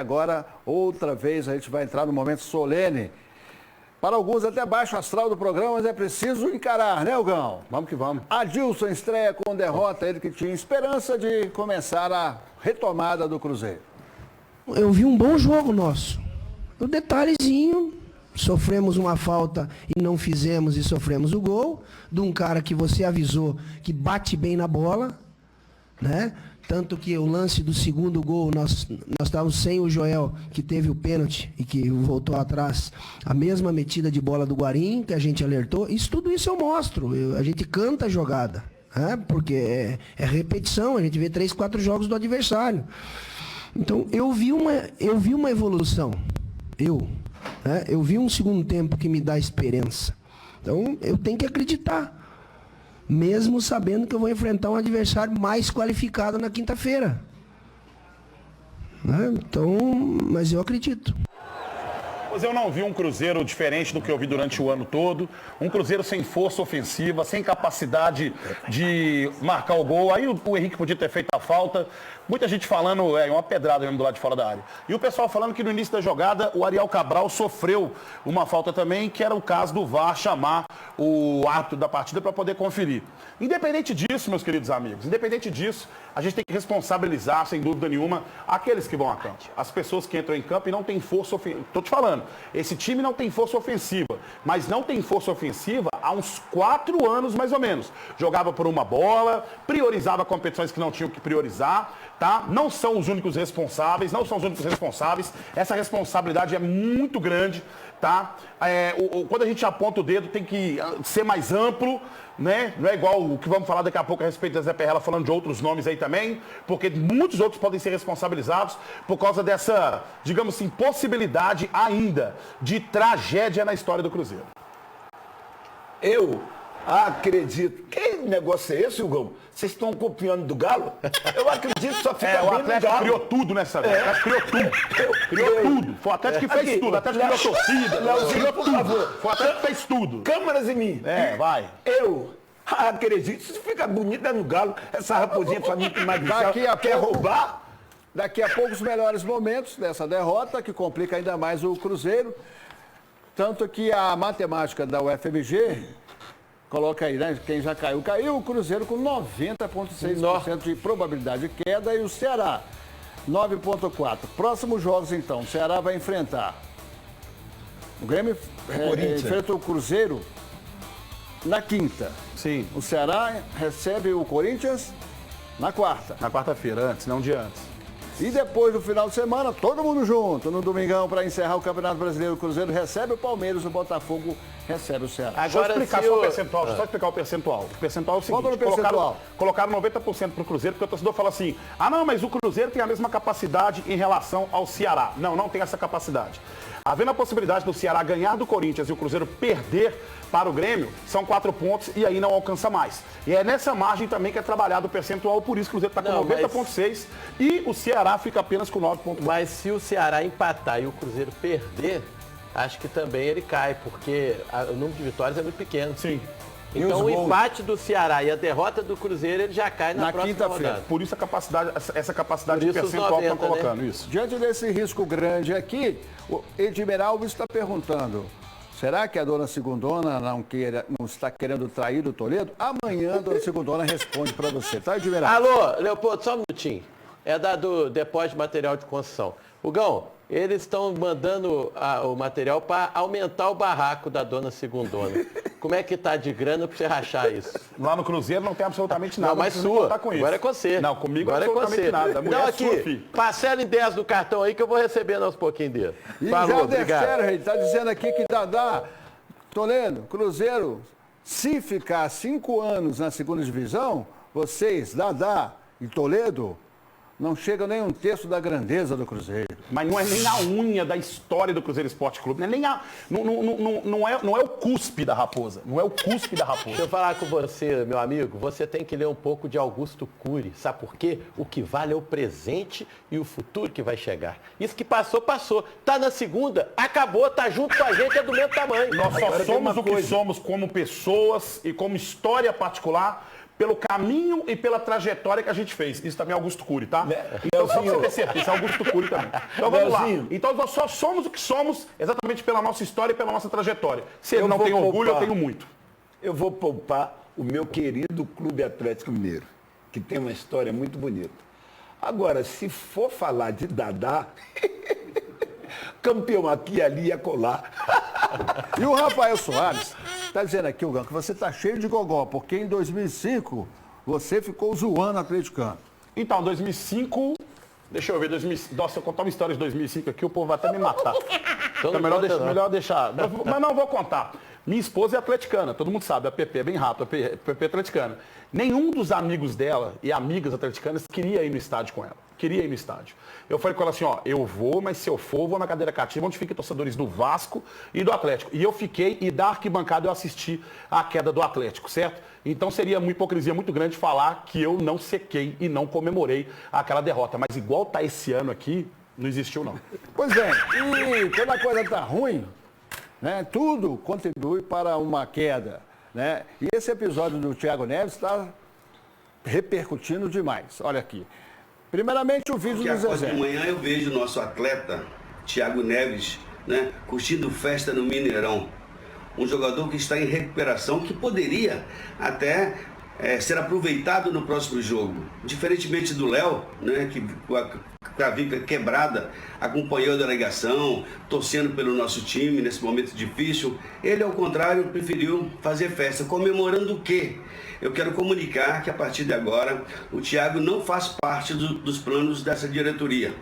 Agora, outra vez, a gente vai entrar no momento solene. Para alguns, até baixo astral do programa, mas é preciso encarar, né, Hugão? Vamos que vamos. Adilson estreia com derrota, ele que tinha esperança de começar a retomada do Cruzeiro. Eu vi um bom jogo nosso. O detalhezinho, sofremos uma falta e não fizemos e sofremos o gol, de um cara que você avisou que bate bem na bola, né? Tanto que o lance do segundo gol, nós estávamos sem o Joel, que teve o pênalti e que voltou atrás. A mesma metida de bola do Guarim, que a gente alertou. Tudo isso eu mostro. A gente canta a jogada. Né? Porque é repetição, a gente vê 3, 4 jogos do adversário. Então, eu vi uma evolução. Eu vi um segundo tempo que me dá esperança. Então, eu tenho que acreditar. Mesmo sabendo que eu vou enfrentar um adversário mais qualificado na quinta-feira. Né? Então, mas eu acredito. Mas eu não vi um Cruzeiro diferente do que eu vi durante o ano todo. Um Cruzeiro sem força ofensiva, sem capacidade de marcar o gol. Aí o Henrique podia ter feito a falta. Muita gente falando, uma pedrada mesmo do lado de fora da área. E o pessoal falando que no início da jogada o Ariel Cabral sofreu uma falta também, que era o caso do VAR chamar o árbitro da partida para poder conferir. Independente disso, meus queridos amigos, independente disso, a gente tem que responsabilizar, sem dúvida nenhuma, aqueles que vão a campo. As pessoas que entram em campo e não têm força ofensiva. Estou te falando, esse time não tem força ofensiva, mas não tem força ofensiva há uns 4 anos mais ou menos. Jogava por uma bola, priorizava competições que não tinham que priorizar, tá? Não são os únicos responsáveis, Essa responsabilidade é muito grande, tá? Quando a gente aponta o dedo tem que ser mais amplo, né? Não é igual o que vamos falar daqui a pouco a respeito da Zé Perrella, falando de outros nomes aí também, porque muitos outros podem ser responsabilizados por causa dessa, digamos assim, possibilidade ainda de tragédia na história do Cruzeiro. Eu acredito. Que negócio é esse, Hugão? Vocês estão copiando do Galo? Eu acredito que só fica bem o Atlético criou tudo nessa vez. O Atlético criou tudo. Foi o Atlético que fez tudo. O Atlético criou torcida. Leozinho, por favor. Foi o Atlético que fez tudo. Câmeras em mim. Vai. Eu acredito. Isso fica bonita no Galo. Essa raposinha faminta mais quer roubar? Daqui a pouco os melhores momentos dessa derrota, que complica ainda mais o Cruzeiro. Tanto que a matemática da UFMG coloca aí, né? Quem já caiu, caiu. O Cruzeiro com 90,6% de probabilidade de queda e o Ceará, 9,4%. Próximos jogos, então. O Ceará vai enfrentar. O Grêmio enfrenta o Cruzeiro na quinta. Sim. O Ceará recebe o Corinthians na quarta. Na quarta-feira, não um dia antes. E depois do final de semana, todo mundo junto, no domingão, para encerrar o Campeonato Brasileiro. O Cruzeiro recebe o Palmeiras, o Botafogo recebe o Ceará. Agora, deixa eu explicar só o percentual. Deixa eu só explicar o percentual. O percentual é o seguinte. Qual é o percentual? Colocaram 90% para o Cruzeiro, porque o torcedor fala assim, não, mas o Cruzeiro tem a mesma capacidade em relação ao Ceará. Não, não tem essa capacidade. Havendo a possibilidade do Ceará ganhar do Corinthians e o Cruzeiro perder para o Grêmio, são 4 pontos e aí não alcança mais. E é nessa margem também que é trabalhado o percentual, por isso que o Cruzeiro está com 90,6 e o Ceará fica apenas com 9,1. Mas se o Ceará empatar e o Cruzeiro perder, acho que também ele cai, porque o número de vitórias é muito pequeno. Sim. Então o empate do Ceará e a derrota do Cruzeiro, ele já cai na próxima rodada. Por isso essa capacidade de percentual que estão colocando, isso. Diante desse risco grande aqui, o Edmir Alves está perguntando, será que a dona Segundona não está querendo trair o Toledo? Amanhã a dona Segundona responde para você, tá, Edmir Alves? Alô, Leopoldo, só um minutinho. É do depósito de material de construção. Hugão, eles estão mandando o material para aumentar o barraco da dona Segundona. Como é que tá de grana para você rachar isso? Lá no Cruzeiro não tem absolutamente nada. Não, mas sua. Agora é com você. Não, comigo agora absolutamente é com você. nada. A mulher não, aqui, é sua, parcela em 10 do cartão aí que eu vou recebendo aos pouquinhos dele. E Falou, obrigado. Está dizendo aqui que Dadá, Toledo, Cruzeiro, se ficar 5 anos na segunda divisão, vocês, Dadá e Toledo, não chega nem um terço da grandeza do Cruzeiro. Mas não é nem a unha da história do Cruzeiro Esporte Clube. Não é, nem não é o cuspe da raposa. Não é o cuspe da raposa. Deixa eu falar com você, meu amigo. Você tem que ler um pouco de Augusto Cury. Sabe por quê? O que vale é o presente e o futuro que vai chegar. Isso que passou, passou. Tá na segunda, acabou, tá junto com a gente, é do mesmo tamanho. Nós só somos o que somos como pessoas e como história particular pelo caminho e pela trajetória que a gente fez. Isso também é Augusto Cury, tá? Então, só pra você ter certeza, isso é Augusto Cury também. Então, vamos lá. Então, nós só somos o que somos exatamente pela nossa história e pela nossa trajetória. Se ele não tem orgulho, eu tenho muito. Eu vou poupar o meu querido Clube Atlético Mineiro, que tem uma história muito bonita. Agora, se for falar de Dadá, campeão aqui e ali ia colar. E o Rafael Soares está dizendo aqui, Gão, que você está cheio de gogó, porque em 2005 você ficou zoando o atleticano. Então, 2005... Deixa eu ver, nossa, se eu contar uma história de 2005 aqui, o povo vai até me matar. Então, melhor deixar. Mas não, vou contar. Minha esposa é atleticana, todo mundo sabe, a PP é bem rápido, a PP é atleticana. Nenhum dos amigos dela e amigas atleticanas queria ir no estádio com ela. Queria ir no estádio. Eu falei com ela assim, ó, eu vou, mas se eu for, vou na cadeira cativa, onde fiquem torcedores do Vasco e do Atlético. E eu fiquei, e da arquibancada eu assisti a queda do Atlético, certo? Então seria uma hipocrisia muito grande falar que eu não sequei e não comemorei aquela derrota. Mas igual tá esse ano aqui, não existiu não. Pois bem, e quando a coisa tá ruim, né, tudo contribui para uma queda, né? E esse episódio do Thiago Neves está repercutindo demais. Olha aqui. Primeiramente o vídeo do Zezé. De manhã eu vejo o nosso atleta, Thiago Neves, né, curtindo festa no Mineirão. Um jogador que está em recuperação, que poderia até ser aproveitado no próximo jogo. Diferentemente do Léo, né, que com a clavícula quebrada, acompanhou a delegação, torcendo pelo nosso time nesse momento difícil. Ele, ao contrário, preferiu fazer festa. Comemorando o quê? Eu quero comunicar que a partir de agora o Thiago não faz parte dos planos dessa diretoria.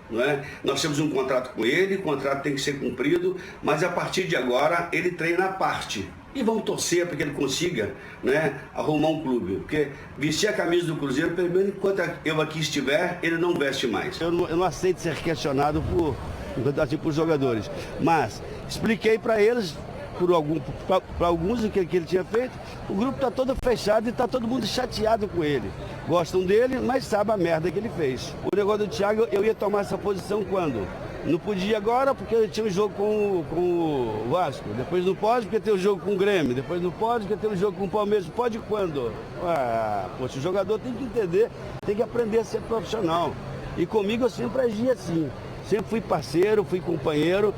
Não é? Nós temos um contrato com ele, o contrato tem que ser cumprido, mas a partir de agora ele treina à parte. E vamos torcer para que ele consiga, né, arrumar um clube. Porque vestir a camisa do Cruzeiro, pelo menos enquanto eu aqui estiver, ele não veste mais. Eu não aceito ser questionado por jogadores. Mas expliquei para eles, para alguns, o que ele tinha feito. O grupo está todo fechado e está todo mundo chateado com ele. Gostam dele, mas sabem a merda que ele fez. O negócio do Thiago, eu ia tomar essa posição quando? Não podia agora porque tinha um jogo com o Vasco. Depois não pode porque tem um jogo com o Grêmio. Depois não pode porque tem um jogo com o Palmeiras. Pode quando? Poxa, o jogador tem que entender, tem que aprender a ser profissional. E comigo eu sempre agi assim. Sempre fui parceiro, fui companheiro,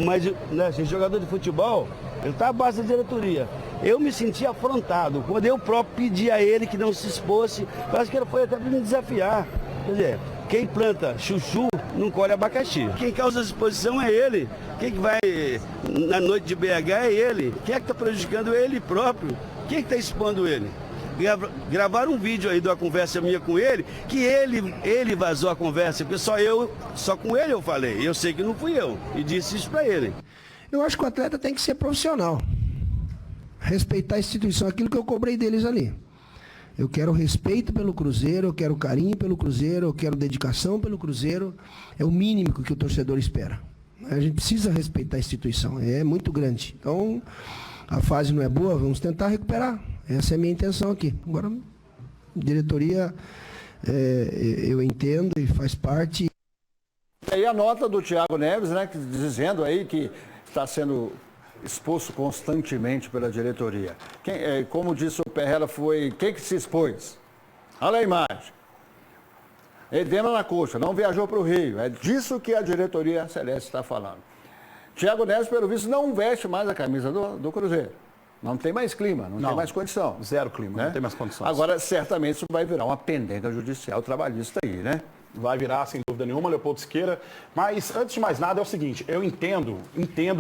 mas, né, esse jogador de futebol, ele está à base da diretoria. Eu me senti afrontado quando eu próprio pedi a ele que não se expôsse. Parece que ele foi até para me desafiar. Quer dizer, quem planta chuchu não colhe abacaxi. Quem causa exposição é ele. Quem que vai na noite de BH é ele. Quem é que está prejudicando ele próprio? Quem é que está expondo ele? Gravaram um vídeo aí de uma conversa minha com ele, que ele vazou a conversa, porque só com ele eu falei. Eu sei que não fui eu, e disse isso para ele. Eu acho que o atleta tem que ser profissional. Respeitar a instituição, aquilo que eu cobrei deles ali. Eu quero respeito pelo Cruzeiro, eu quero carinho pelo Cruzeiro, eu quero dedicação pelo Cruzeiro. É o mínimo que o torcedor espera. A gente precisa respeitar a instituição, é muito grande. Então, a fase não é boa, vamos tentar recuperar. Essa é a minha intenção aqui. Agora, diretoria, eu entendo e faz parte. E aí a nota do Thiago Neves, né, dizendo aí que está sendo exposto constantemente pela diretoria. Como disse o Perrella, foi quem que se expôs? Olha a imagem. Edema na coxa, não viajou para o Rio. É disso que a diretoria celeste está falando. Thiago Neves, pelo visto, não veste mais a camisa do Cruzeiro. Não tem mais clima, não tem mais condição. Zero clima, né? Não tem mais condições. Agora, certamente, isso vai virar uma pendenga judicial trabalhista aí, né? Vai virar, sem dúvida nenhuma, Leopoldo Siqueira. Mas, antes de mais nada, é o seguinte, eu entendo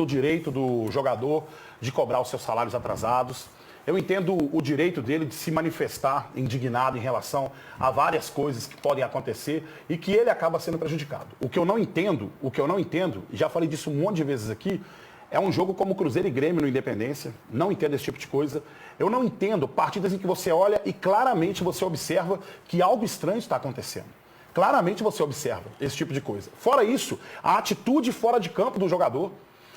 o direito do jogador de cobrar os seus salários atrasados. Eu entendo o direito dele de se manifestar indignado em relação a várias coisas que podem acontecer e que ele acaba sendo prejudicado. O que eu não entendo, e já falei disso um monte de vezes aqui, é um jogo como Cruzeiro e Grêmio no Independência. Não entendo esse tipo de coisa. Eu não entendo partidas em que você olha e claramente você observa que algo estranho está acontecendo. Claramente você observa esse tipo de coisa. Fora isso, a atitude fora de campo do jogador,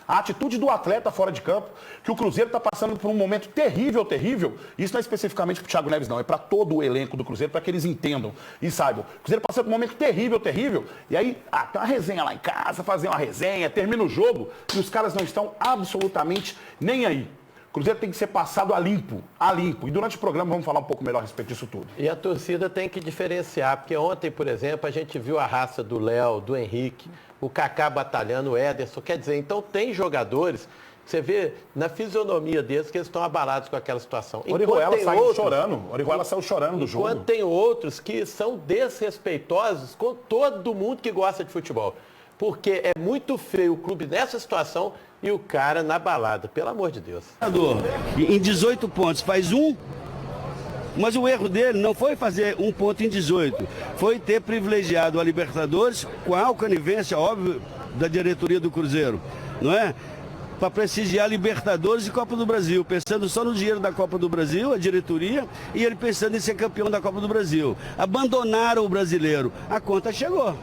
a atitude do atleta fora de campo, que o Cruzeiro está passando por um momento terrível, terrível. Isso não é especificamente para o Thiago Neves, não. É para todo o elenco do Cruzeiro, para que eles entendam e saibam. O Cruzeiro passando por um momento terrível, terrível. E aí, tem uma resenha lá em casa, fazer uma resenha, termina o jogo e os caras não estão absolutamente nem aí. Cruzeiro tem que ser passado a limpo. E durante o programa vamos falar um pouco melhor a respeito disso tudo. E a torcida tem que diferenciar, porque ontem, por exemplo, a gente viu a raça do Léo, do Henrique, o Kaká batalhando, o Ederson. Quer dizer, então tem jogadores, você vê na fisionomia deles que eles estão abalados com aquela situação. Orihuela saiu chorando. Orihuela saiu chorando do jogo. Enquanto tem outros que são desrespeitosos com todo mundo que gosta de futebol. Porque é muito feio o clube nessa situação e o cara na balada, pelo amor de Deus. Em 18 pontos faz um, mas o erro dele não foi fazer um ponto em 18, foi ter privilegiado a Libertadores com a conivência, óbvio, da diretoria do Cruzeiro, não é? Para prestigiar Libertadores e Copa do Brasil, pensando só no dinheiro da Copa do Brasil, a diretoria, e ele pensando em ser campeão da Copa do Brasil. Abandonaram o brasileiro. A conta chegou,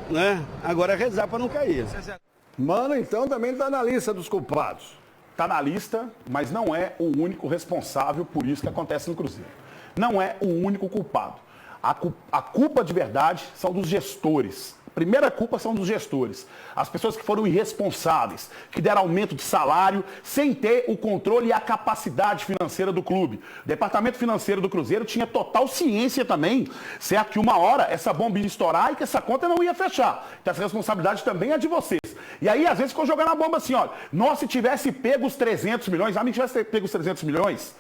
né? Agora é rezar para não cair. Mano, então também está na lista dos culpados. Está na lista, mas não é o único responsável por isso que acontece no Cruzeiro. Não é o único culpado. A culpa de verdade são dos gestores. A primeira culpa são dos gestores. As pessoas que foram irresponsáveis, que deram aumento de salário sem ter o controle e a capacidade financeira do clube. O departamento financeiro do Cruzeiro tinha total ciência também, certo? Que uma hora essa bomba ia estourar e que essa conta não ia fechar. Então essa responsabilidade também é de vocês. E aí, às vezes, ficou jogando a bomba assim, ó. Nós, se tivesse pego os 300 milhões, a mim tivesse pego os 300 milhões,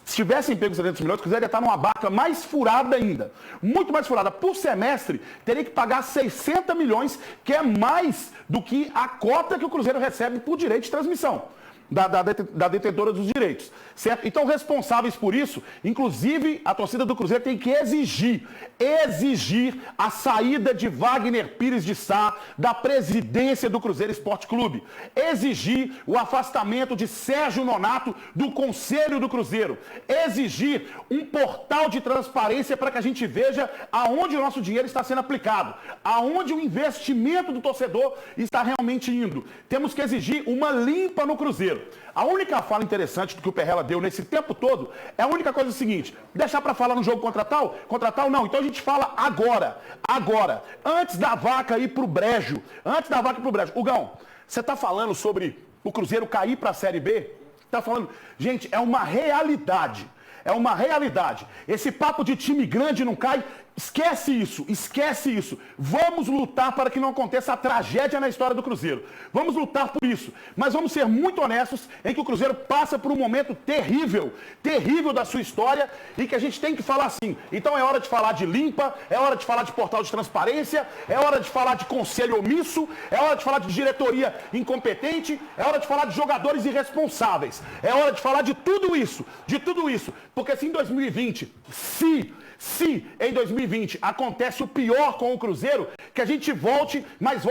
se tivessem pego os 300 milhões, o Cruzeiro ia estar numa barca mais furada ainda. Muito mais furada. Por semestre, teria que pagar 60 milhões, que é mais do que a cota que o Cruzeiro recebe por direito de transmissão. Da detentora dos direitos, certo? Então, responsáveis por isso, inclusive a torcida do Cruzeiro tem que exigir a saída de Wagner Pires de Sá da presidência do Cruzeiro Esporte Clube, exigir o afastamento de Sérgio Nonato do Conselho do Cruzeiro, exigir um portal de transparência para que a gente veja aonde o nosso dinheiro está sendo aplicado, aonde o investimento do torcedor está realmente indo. Temos que exigir uma limpa no Cruzeiro. A única fala interessante do que o Perrella deu nesse tempo todo é a única coisa seguinte: deixar para falar no jogo contra tal não. Então a gente fala agora, antes da vaca ir pro brejo, Hugão, você tá falando sobre o Cruzeiro cair para a Série B? Tá falando, gente, é uma realidade. Esse papo de time grande não cai, esquece isso. Vamos lutar para que não aconteça a tragédia na história do Cruzeiro. Vamos lutar por isso. Mas vamos ser muito honestos em que o Cruzeiro passa por um momento terrível da sua história e que a gente tem que falar assim. Então é hora de falar de limpa, é hora de falar de portal de transparência, é hora de falar de conselho omisso, é hora de falar de diretoria incompetente, é hora de falar de jogadores irresponsáveis. É hora de falar de tudo isso. Porque se em 2020, se em 2020 acontece o pior com o Cruzeiro, que a gente volte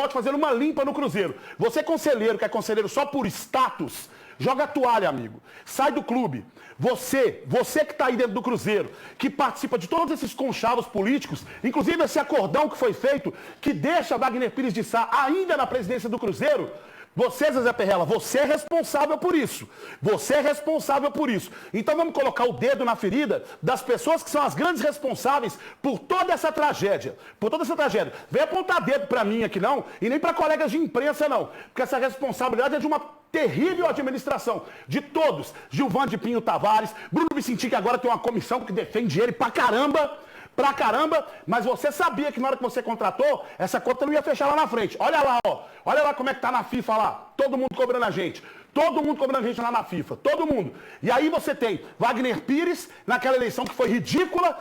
fazendo uma limpa no Cruzeiro. Você conselheiro, que é conselheiro só por status, joga a toalha, amigo. Sai do clube. Você que está aí dentro do Cruzeiro, que participa de todos esses conchavos políticos, inclusive esse acordão que foi feito, que deixa Wagner Pires de Sá ainda na presidência do Cruzeiro. Você, Zezé Perrella, você é responsável por isso. Então vamos colocar o dedo na ferida das pessoas que são as grandes responsáveis por toda essa tragédia. Vem apontar dedo para mim aqui não, e nem para colegas de imprensa não. Porque essa responsabilidade é de uma terrível administração. De todos. Gilvan de Pinho Tavares, Bruno Vicentim, que agora tem uma comissão que defende ele pra caramba, mas você sabia que na hora que você contratou, essa conta não ia fechar lá na frente. Olha lá como é que tá na FIFA lá, todo mundo cobrando a gente lá na FIFA, todo mundo. E aí você tem Wagner Pires, naquela eleição que foi ridícula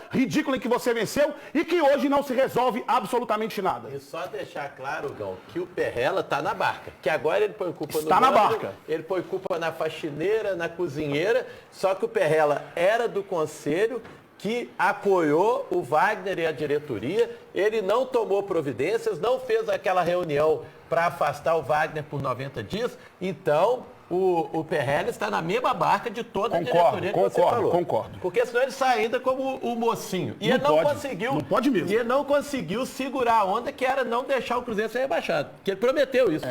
em que você venceu e que hoje não se resolve absolutamente nada. E só deixar claro, Gão, que o Perrella tá na barca, que agora ele põe culpa Está na barca. Ele põe culpa na faxineira, na cozinheira, só que o Perrella era do conselho, que apoiou o Wagner e a diretoria, ele não tomou providências, não fez aquela reunião para afastar o Wagner por 90 dias, então o Perrella está na mesma barca de toda a diretoria que você falou. Concordo. Porque senão ele sai ainda como o mocinho. E não pode mesmo. E ele não conseguiu segurar a onda, que era não deixar o Cruzeiro ser rebaixado, que ele prometeu isso.